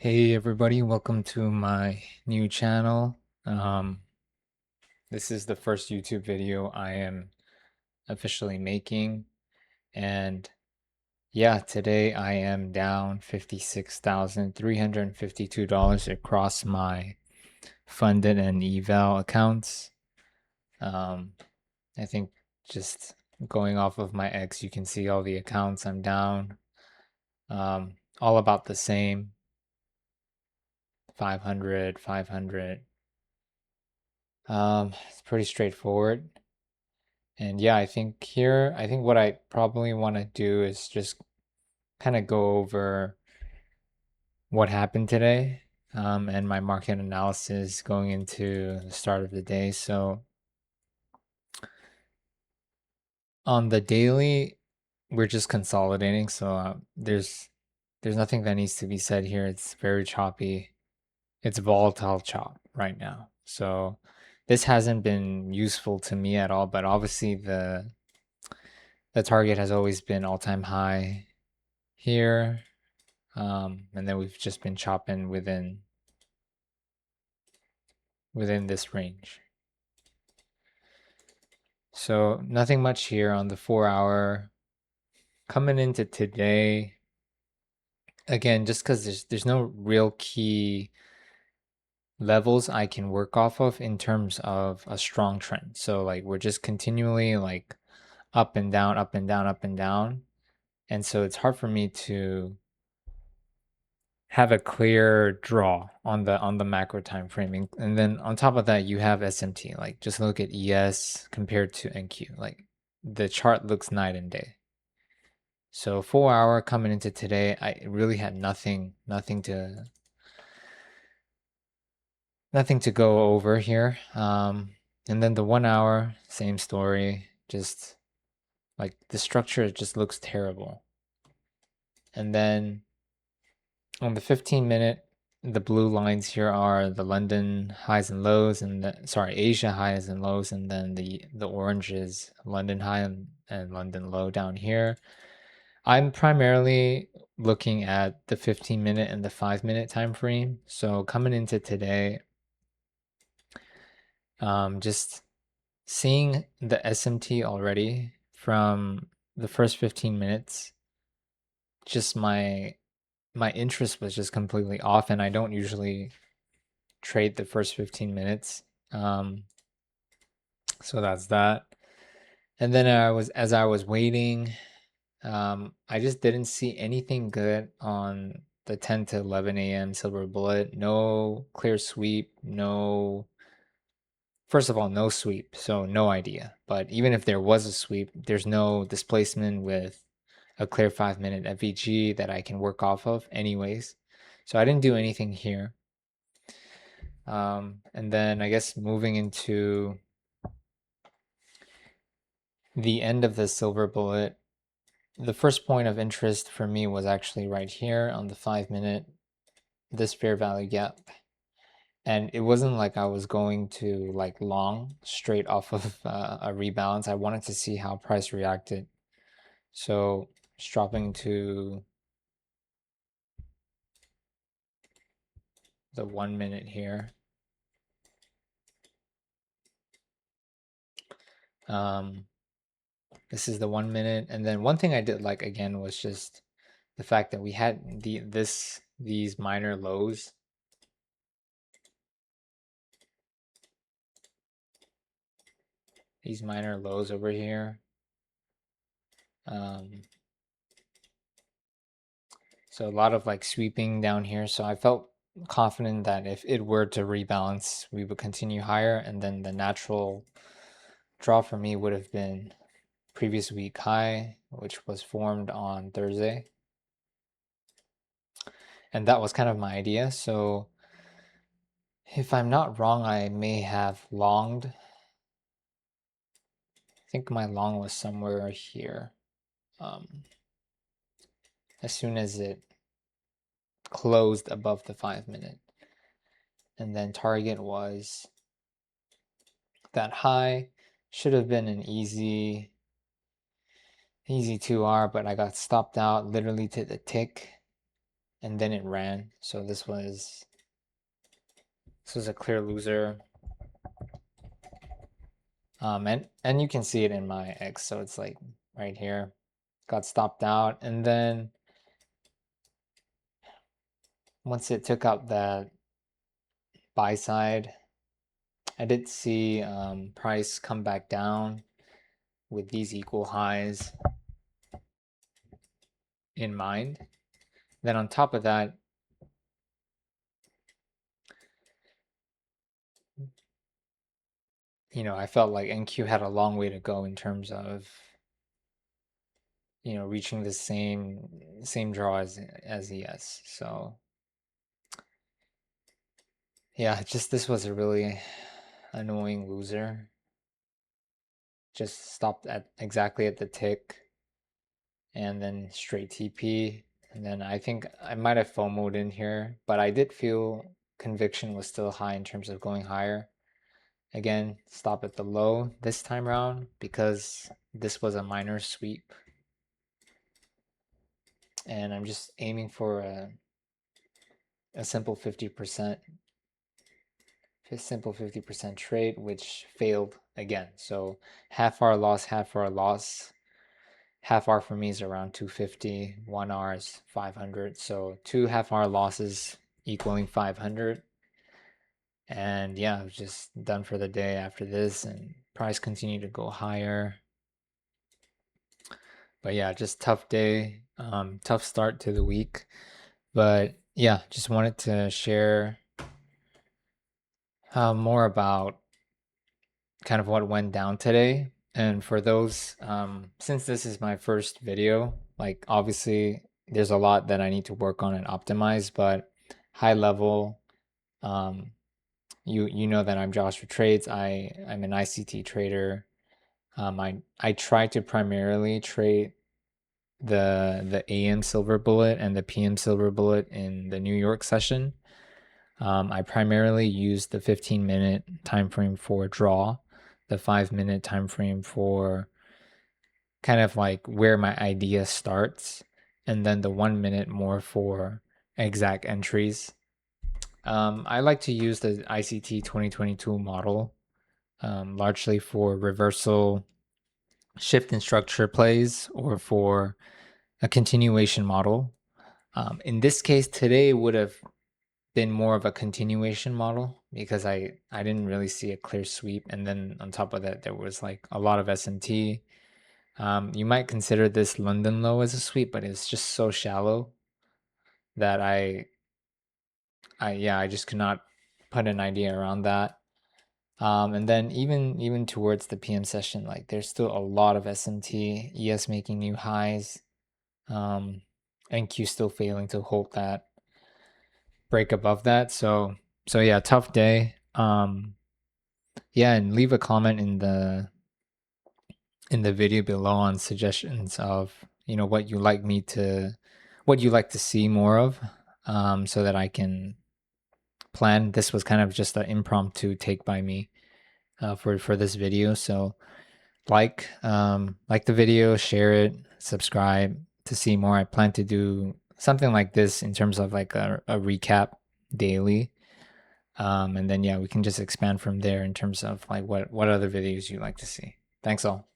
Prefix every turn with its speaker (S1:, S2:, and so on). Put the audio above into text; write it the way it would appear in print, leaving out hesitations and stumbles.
S1: Hey everybody, welcome to my new channel. This is the first YouTube video I am officially making, and yeah, today I am down $56,352 across my funded and eval accounts. Um, I think just going off of my X, you can see all the accounts I'm down. All about the same, 500, 500. It's pretty straightforward. And yeah, I think what I probably want to do is just kind of go over what happened today, and my market analysis going into the start of the day. So on the daily, we're just consolidating. So there's nothing that needs to be said here. It's very choppy. It's volatile chop right now. So this hasn't been useful to me at all, but obviously the target has always been all-time high here. And then we've just been chopping within this range. So nothing much here on the 4 hour. Coming into today, again, just because there's no real key levels I can work off of in terms of a strong trend. So like we're just continually like up and down, up and down, up and down. And so it's hard for me to have a clear draw on the macro time framing. And then on top of that, you have SMT. Like just look at ES compared to NQ. Like the chart looks night and day. So 4 hour coming into today, I really had nothing to go over here. And then the 1 hour, same story. Just like the structure just looks terrible. And then on the 15-minute, the blue lines here are the London highs and lows, and Asia highs and lows, and then the orange is London high and London low down here. I'm primarily looking at the 15-minute and the 5-minute time frame. So coming into today, just seeing the SMT already from the first 15 minutes, just my interest was just completely off, and I don't usually trade the first 15 minutes. So that's that. And then as I was waiting, I just didn't see anything good on the 10 to 11 a.m. silver bullet. No clear sweep, no, first of all, no sweep, so no idea. But even if there was a sweep, there's no displacement with a clear 5-minute FVG that I can work off of anyways. So I didn't do anything here. And then I guess moving into the end of the silver bullet, the first point of interest for me was actually right here on the 5-minute, this fair value gap. And it wasn't like I was going to like long straight off of a rebalance. I wanted to see how price reacted. So just dropping to the 1 minute here. This is the 1 minute. And then one thing I did like again was just the fact that we had these minor lows. These minor lows over here. So a lot of like sweeping down here. So I felt confident that if it were to rebalance, we would continue higher. And then the natural draw for me would have been previous week high, which was formed on Thursday. And that was kind of my idea. So if I'm not wrong, I may have longed. I think my long was somewhere here. As soon as it closed above the 5-minute. And then target was that high. Should have been an easy 2R, but I got stopped out literally to the tick. and then it ran. So this was a clear loser. And you can see it in my X, so it's like right here. Got stopped out, and then once it took out that buy side, I did see price come back down with these equal highs in mind. Then on top of that, I felt like NQ had a long way to go in terms of reaching the same draw as ES. So yeah, just this was a really annoying loser. Just stopped at exactly at the tick and then straight TP. And then I think I might have FOMO'd in here, but I did feel conviction was still high in terms of going higher. Again, stop at the low this time around because this was a minor sweep. And I'm just aiming for a simple 50% trade, which failed again. So half R loss, half R loss. Half R for me is around 250, 1R is 500. So 2 half R losses equaling 500. And yeah, I was just done for the day after this, and price continued to go higher. But yeah, just tough day, tough start to the week. But yeah, just wanted to share more about kind of what went down today. And for those, since this is my first video, like obviously there's a lot that I need to work on and optimize, but high level, um, you know that I'm Joshua Trades. I'm an ICT trader. I try to primarily trade the AM silver bullet and the PM silver bullet in the New York session. I primarily use the 15-minute time frame for draw, the 5-minute time frame for kind of like where my idea starts, and then the 1 minute more for exact entries. I like to use the ICT 2022 model largely for reversal, shift in structure plays, or for a continuation model. In this case, today would have been more of a continuation model because I didn't really see a clear sweep, and then on top of that there was like a lot of S&T. You might consider this London low as a sweep, but it's just so shallow that I just could not put an idea around that. And then even towards the PM session, like there's still a lot of S&T, ES making new highs, NQ still failing to hold that break above that. So yeah, tough day. Yeah, and leave a comment in the video below on suggestions of what what you like to see more of, so that I can plan. This was kind of just an impromptu take by me for this video. So like the video, share it, subscribe to see more. I plan to do something like this in terms of like a recap daily. And then yeah, we can just expand from there in terms of like what other videos you like to see. Thanks all.